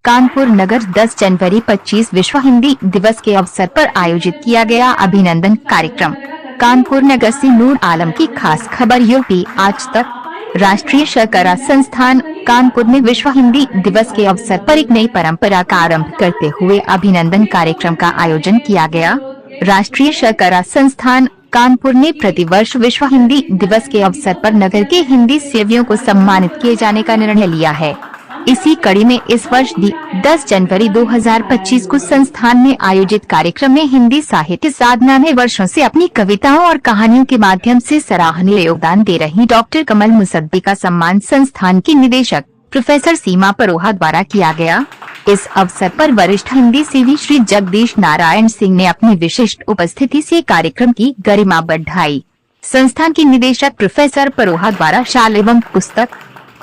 कानपुर नगर 10 जनवरी 25 विश्व हिंदी दिवस के अवसर पर आयोजित किया गया अभिनंदन कार्यक्रम। कानपुर नगर से नूर आलम की खास खबर। यूपी आज तक। राष्ट्रीय शर्करा संस्थान कानपुर में विश्व हिंदी दिवस के अवसर पर एक नई परंपरा का आरंभ करते हुए अभिनंदन कार्यक्रम का आयोजन किया गया। राष्ट्रीय शर्करा संस्थान कानपुर ने प्रतिवर्ष विश्व हिंदी दिवस के अवसर पर नगर के हिंदी सेवियों को सम्मानित किए जाने का निर्णय लिया है। इसी कड़ी में इस वर्ष 10 जनवरी 2025 को संस्थान में आयोजित कार्यक्रम में हिंदी साहित्य साधना में वर्षों से अपनी कविताओं और कहानियों के माध्यम से सराहनीय योगदान दे रही डॉक्टर कमल मुसद्दी का सम्मान संस्थान की निदेशक प्रोफेसर सीमा परोहा द्वारा किया गया। इस अवसर पर वरिष्ठ हिंदी सेवी श्री जगदीश नारायण सिंह ने अपनी विशिष्ट उपस्थिति से कार्यक्रम की गरिमा बढ़ाई। संस्थान की निदेशक प्रोफेसर परोहा द्वारा शाल एवं पुस्तक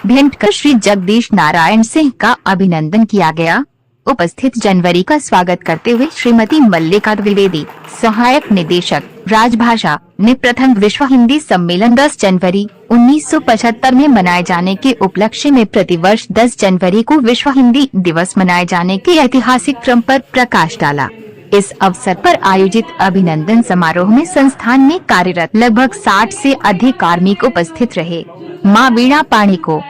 भेंट कर श्री जगदीश नारायण सिंह का अभिनंदन किया गया। उपस्थित जनवरी का स्वागत करते हुए श्रीमती मल्लिका द्विवेदी, सहायक निदेशक राजभाषा, ने प्रथम विश्व हिंदी सम्मेलन 10 जनवरी 1975 में मनाए जाने के उपलक्ष्य में प्रतिवर्ष 10 जनवरी को विश्व हिंदी दिवस मनाए जाने के ऐतिहासिक क्रम पर प्रकाश डाला। इस अवसर पर आयोजित अभिनंदन समारोह में संस्थान में कार्यरत लगभग 60 से अधिक कार्मिक उपस्थित रहे। मां वीणा पाणी को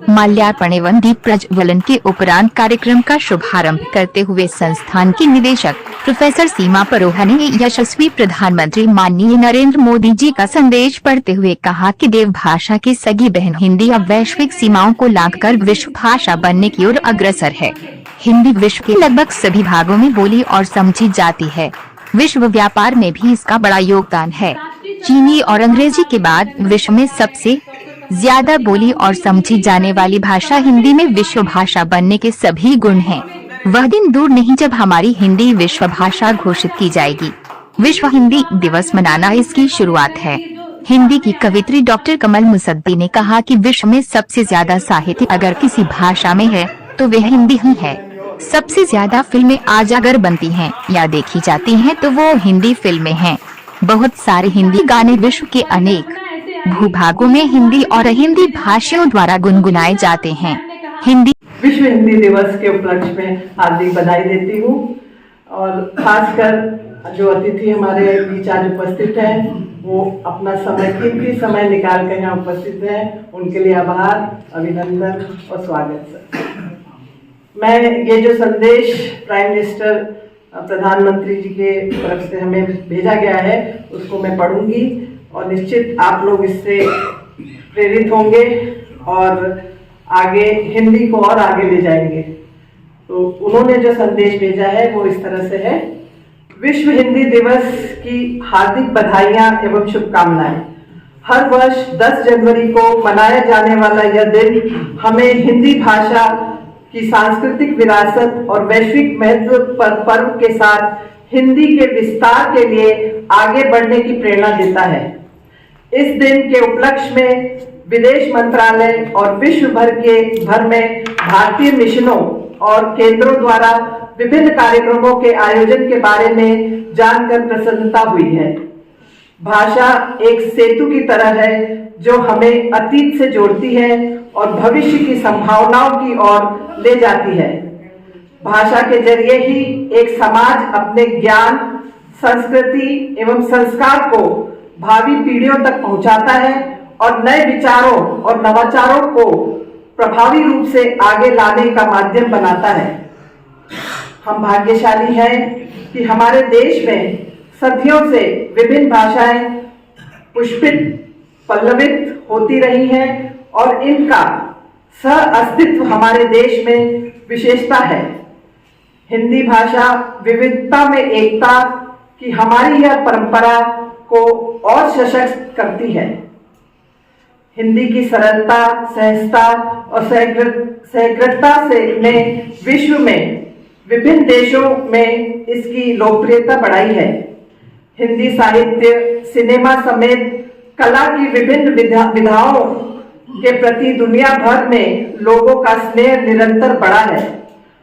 माल्यार्पण एवं दीप प्रज्वलन के उपरांत कार्यक्रम का शुभारंभ करते हुए संस्थान की निदेशक प्रोफेसर सीमा परोहा ने यशस्वी प्रधानमंत्री माननीय नरेंद्र मोदी जी का संदेश पढ़ते हुए कहा कि देव भाषा की सगी बहन हिंदी अब वैश्विक सीमाओं को लांघकर विश्व भाषा बनने की ओर अग्रसर है। हिंदी विश्व के लगभग सभी भागों में बोली और समझी जाती है। विश्व व्यापार में भी इसका बड़ा योगदान है। चीनी और अंग्रेजी के बाद विश्व में सबसे ज्यादा बोली और समझी जाने वाली भाषा हिंदी में विश्व भाषा बनने के सभी गुण हैं। वह दिन दूर नहीं जब हमारी हिंदी विश्व भाषा घोषित की जाएगी। विश्व हिंदी दिवस मनाना इसकी शुरुआत है। हिंदी की कवित्री डॉक्टर कमल मुसद्दी ने कहा कि विश्व में सबसे ज्यादा साहित्य अगर किसी भाषा में है तो वह हिंदी ही है। सबसे ज्यादा फिल्में आज अगर बनती हैं या देखी जाती हैं तो वो हिंदी फिल्में हैं। बहुत सारे हिंदी गाने विश्व के अनेक भूभागों में हिंदी और हिंदी भाषियों द्वारा गुनगुनाए जाते हैं। हिंदी विश्व हिंदी दिवस के उपलक्ष्य में हार्दिक बधाई देती हूँ और खासकर जो अतिथि हमारे बीच आज उपस्थित हैं वो अपना कीमती समय निकाल कर यहाँ उपस्थित हैं, उनके लिए आभार, अभिनंदन और स्वागत। मैं ये जो संदेश प्राइम मिनिस्टर प्रधानमंत्री जी के तरफ से हमें भेजा गया है उसको मैं पढ़ूंगी और निश्चित आप लोग इससे प्रेरित होंगे और आगे हिंदी को और आगे ले जाएंगे। तो उन्होंने जो संदेश भेजा है वो इस तरह से है। विश्व हिंदी दिवस की हार्दिक बधाइयाँ एवं शुभकामनाएं। हर वर्ष 10 जनवरी को मनाया जाने वाला यह दिन हमें हिंदी भाषा की सांस्कृतिक विरासत और वैश्विक महत्व पर पर्व के साथ हिंदी के विस्तार के लिए आगे बढ़ने की प्रेरणा देता है। इस दिन के उपलक्ष्य में विदेश मंत्रालय और विश्व भर में भारतीय मिशनों और केंद्रों द्वारा विभिन्न कार्यक्रमों के आयोजन के बारे में जानकर प्रसन्नता हुई है। भाषा एक सेतु की तरह है जो हमें अतीत से जोड़ती है और भविष्य की संभावनाओं की ओर ले जाती है। भाषा के जरिए ही एक समाज अपने ज्ञान, संस्कृति एवं संस्कार को भावी पीढ़ियों तक पहुंचाता है और नए विचारों और नवाचारों को प्रभावी रूप से आगे लाने का माध्यम बनाता है। हम भाग्यशाली हैं कि हमारे देश में सदियों से विभिन्न भाषाएं पुष्पित, पल्लवित होती रही हैं और इनका सह अस्तित्व हमारे देश में विशेषता है। हिंदी भाषा विविधता में एकता की हमारी यह परंपरा को और सशक्त करती है। हिंदी की सरलता, सहजता और सहृदयता से ने विश्व में विभिन्न देशों में इसकी लोकप्रियता बढ़ाई है। हिंदी साहित्य, सिनेमा समेत कला की विभिन्न विधाओं के प्रति दुनिया भर में लोगों का स्नेह निरंतर बढ़ा है।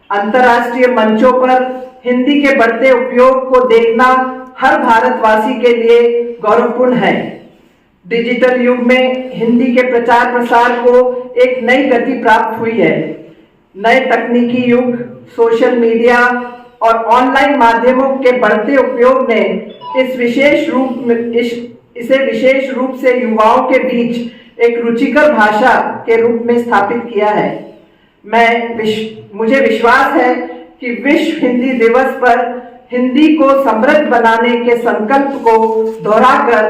अंतर्राष्ट्रीय मंचों पर हिंदी के बढ़ते उपयोग को देखना हर भारतवासी के लिए गौरवपूर्ण है। डिजिटल युग में हिंदी के प्रचार प्रसार को एक नई गति प्राप्त हुई है। नए तकनीकी युग, सोशल मीडिया और ऑनलाइन माध्यमों के बढ़ते उपयोग ने इसे विशेष रूप से युवाओं के बीच एक रुचिकर भाषा के रूप में स्थापित किया है। मुझे विश्वास है कि विश्व हिंदी दिवस पर हिंदी को समृद्ध बनाने के संकल्प को दोहराकर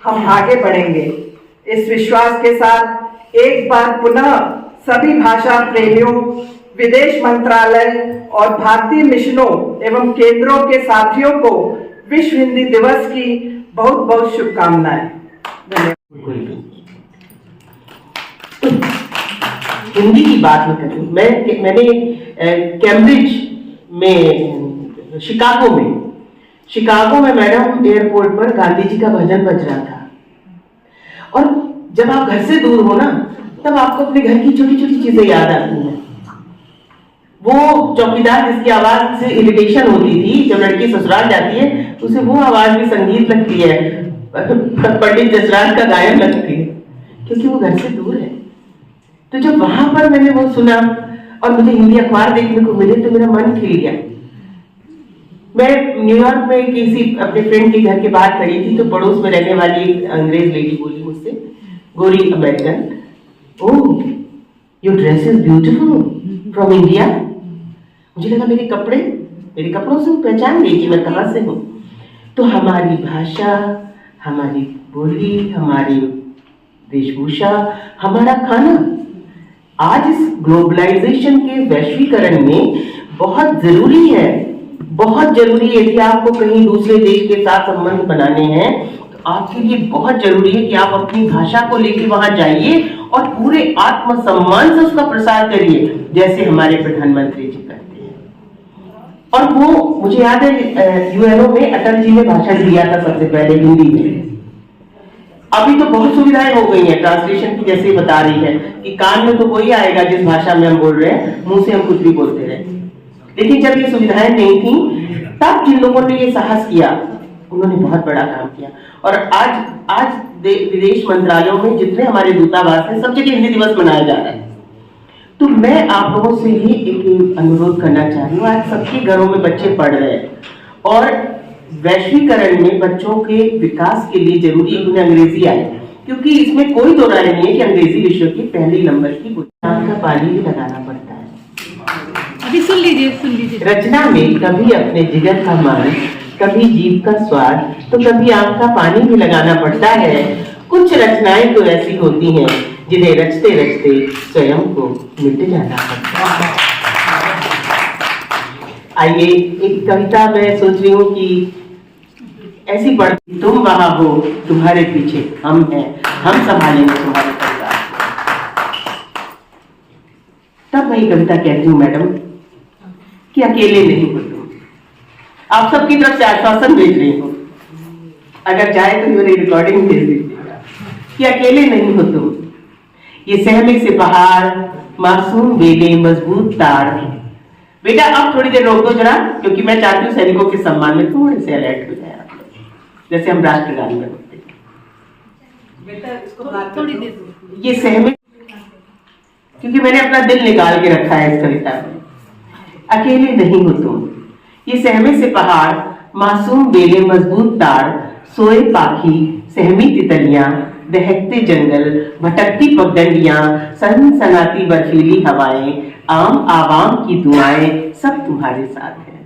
हम आगे बढ़ेंगे। इस विश्वास के साथ एक बार पुनः सभी भाषा प्रेमियों, विदेश मंत्रालय और भारतीय मिशनों एवं केंद्रों के साथियों को विश्व हिंदी दिवस की बहुत बहुत शुभकामनाएं। धन्यवाद। हिंदी की बात नहीं करूँ, मैंने कैम्ब्रिज में शिकागो में मैडम एयरपोर्ट पर गांधी जी का भजन बज रहा था। और जब आप घर से दूर हो ना, तब आपको अपने घर की छोटी छोटी चीजें याद आती हैं। वो चौकीदार जिसकी आवाज से इरिटेशन होती थी, जब लड़की ससुराल जाती है उसे वो आवाज भी संगीत लगती है, पंडित जसराज का गायन लगती है, क्योंकि वो घर से दूर है। तो जब वहां पर मैंने वो सुना और मुझे हिंदी अखबार देखने को मिले तो मेरा मन खिल गया। मैं न्यूयॉर्क में किसी अपने फ्रेंड के घर के बाहर खड़ी थी, तो पड़ोस में रहने वाली एक अंग्रेज लेडी बोली मुझसे, गोरी American, oh your dress is beautiful from India. मुझे लगा मेरे कपड़ों से पहचान गई कि मैं कहाँ से हूँ। तो हमारी भाषा, हमारी बोली, हमारी वेशभूषा, हमारा खाना आज इस ग्लोबलाइजेशन के वैश्वीकरण में बहुत जरूरी है। यदि आपको कहीं दूसरे देश के साथ संबंध बनाने हैं तो आपके लिए बहुत जरूरी है कि आप अपनी भाषा को लेकर वहां जाइए और पूरे आत्मसम्मान से उसका प्रसार करिए, जैसे हमारे प्रधानमंत्री जी करते हैं। और वो मुझे याद है यूएनओ में अटल जी ने भाषण दिया था सबसे पहले हिंदी में। अभी तो बहुत सुविधाएं हो गई हैं, ट्रांसलेशन की जैसे बता रही है कि कान में तो वही आएगा जिस भाषा में हम बोल रहे हैं, मुंह से हम कुछ भी बोलते रहे। लेकिन जब ये सुविधाएं नहीं थी, तब जिन लोगों ने ये साहस किया उन्होंने बहुत बड़ा काम किया। और आज विदेश मंत्रालयों में जितने हमारे दूतावास हैं, सब जगह हिंदी दिवस मनाया जा रहा है। तो मैं आप लोगों से ही एक अनुरोध करना चाह रही हूँ। आज सबके घरों में बच्चे पढ़ रहे हैं और वैश्वीकरण में बच्चों के विकास के लिए जरूरी है उन्हें अंग्रेजी आए, क्योंकि इसमें कोई दो राय नहीं है कि अंग्रेजी विश्व की पहले नंबर की बुनियाद का पानी भी लगाना पड़ता है। अभी सुन लीजिए। रचना में कभी अपने जिगर का मान, कभी जीभ का स्वाद, तो कभी आंख का पानी भी लगाना पड़ता है। कुछ रचनाएं तो ऐसी होती हैं जिन्हें रचते रचते स्वयं को मिट जाना पड़ता है। आइए एक कविता मैं सोच रही हूँ कि ऐसी पढ़ती, तुम वहां हो, तुम्हारे पीछे हम हैं, हम संभालेंगे तुम्हारे परिवार। तब मैं ये कविता कहती हूँ मैडम कि अकेले नहीं हो तुम। आप सबकी तरफ से आश्वासन भेज रही हूँ, अगर जाए तो मेरी रिकॉर्डिंग भेज दीजिएगा कि अकेले नहीं हो तुम। ये सहमे से पहाड़, मासूम बेले, मजबूत तार। बेटा अब थोड़ी देर रोक दो जरा, क्योंकि मैं चाहती हूँ सैनिकों के सम्मान में थोड़े से अलर्ट हो जाए, जैसे हम राष्ट्रगान में होते हैं। थोड़ी देर ये सहमे, क्योंकि मैंने अपना दिल निकाल के रखा है इस कविता में। अकेले नहीं हो तुम, ये सहमे से पहाड़, मासूम बेले, मजबूत तार, सोए पाखी, सहमी तितलियां, दहकते जंगल, भटकती पगडंडियां, सनसनाती बर्फीली हवाएं, आम आवाम की दुआएं, सब तुम्हारे साथ हैं।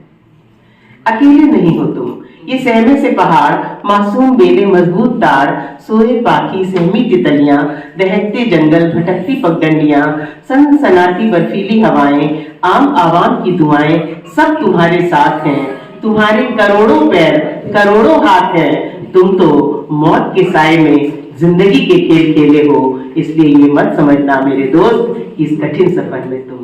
अकेले नहीं हो तुम, ये सहमे से पहाड़, मासूम बेले, मजबूत तार, सोए पाखी, सहमी तितलियां, दहकते जंगल, भटकती पगडंडियां, सनसनाती बर्फीली हवाएं, आम आवाम की दुआएं, सब तुम्हारे साथ हैं। तुम्हारे करोड़ों पैर, करोड़ों हाथ हैं। तुम तो मौत के साए में जिंदगी के खेल खेले हो, इसलिए ये मत समझना मेरे दोस्त, इस कठिन सफर में तुम